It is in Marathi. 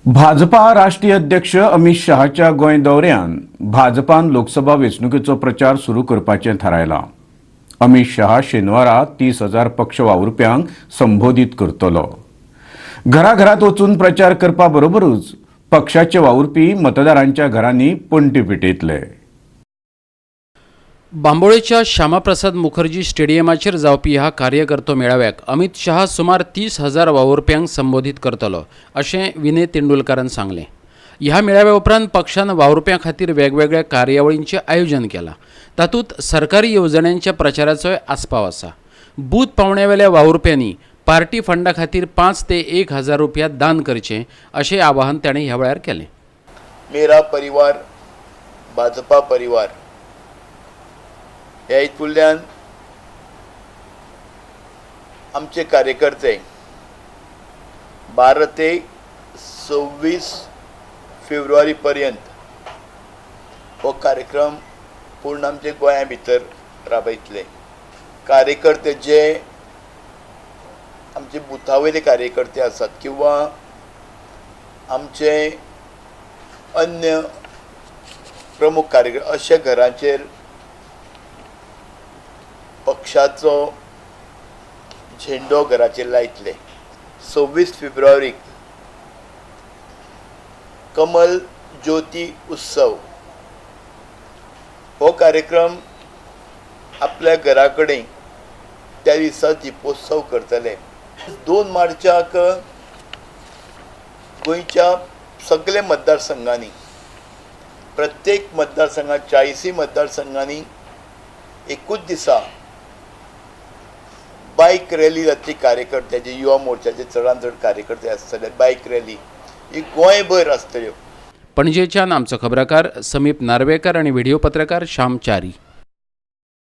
भाजपा राष्ट्रीय अध्यक्ष अमित शहाच्या गोंय दौऱ्यान भाजपान लोकसभा वेंचणुकेचो प्रचार सुरू करपाचें थारायलां। अमित शहा शेनवारा 30,000 पक्ष वावुरप्यांक संबोधित करतलो। घराघरात वचून प्रचार करपा बरोबरूच पक्षाचे वावुरपी मतदारांच्या घरांनी पणटी पेटयतले। बांबोळेच्या श्यामाप्रसाद मुखर्जी स्टेडियमाचेर जावपी ह्या कार्यकर्तो मेळाव्याक अमित शहा सुमार 30,000 वावुरप्यांक संबोधित करतलो अशें विनय तेंडुलकरान सांगलें। ह्या मेळाव्या उपरांत पक्षान वावुरप्यां खातीर वेगवेगळ्या कार्यावळींचें आयोजन केलां। तातूंत सरकारी येवजण्यांच्या प्रचाराचोय आस्पाव आसा। बूथ पावण्यावेल्या वावुरप्यांनी पार्टी फंडा खातीर 5 ते 1,000 रुपया दान करचें अशें आवाहन ताणें ह्या वेळार केलें। मेरा परिवार भाजपा परिवार ह्या हितूंतल्यान आमचे कार्यकर्ते 12 ते 26 फेब्रुवारी पर्यंत हो कार्यक्रम पूर्ण आमचे गोंया भितर राबयतले। कार्यकर्ते जे आमचे बुथावयले कार्यकर्ते आसात किंवा आमचे अन्य प्रमुख कार्यकर्ते अशा घरांचेर पक्षाचो झेंडो घराचेर लायतले। 26 फेब्रुवारीक कमल ज्योती उत्सव हो कार्यक्रम आपल्या घरा कडेन त्या दिसा दिपोत्सव करतले। 2 मार्चाक गोंयच्या सगळे मतदारसंघांनी प्रत्येक मतदारसंघात 40 मतदारसंघांनी एकूच दिसा बाईक रॅली जातली। कार्यकर्त्याचे युवा मोर्चाचे चडांत चड कार्यकर्ते आसतले। बाईक रॅली ही गोंयभर आसतल्यो। पणजेच्यान आमचो खबराकार समीप नार्वेकर आनी व्हिडिओ पत्रकार श्याम च्यारी।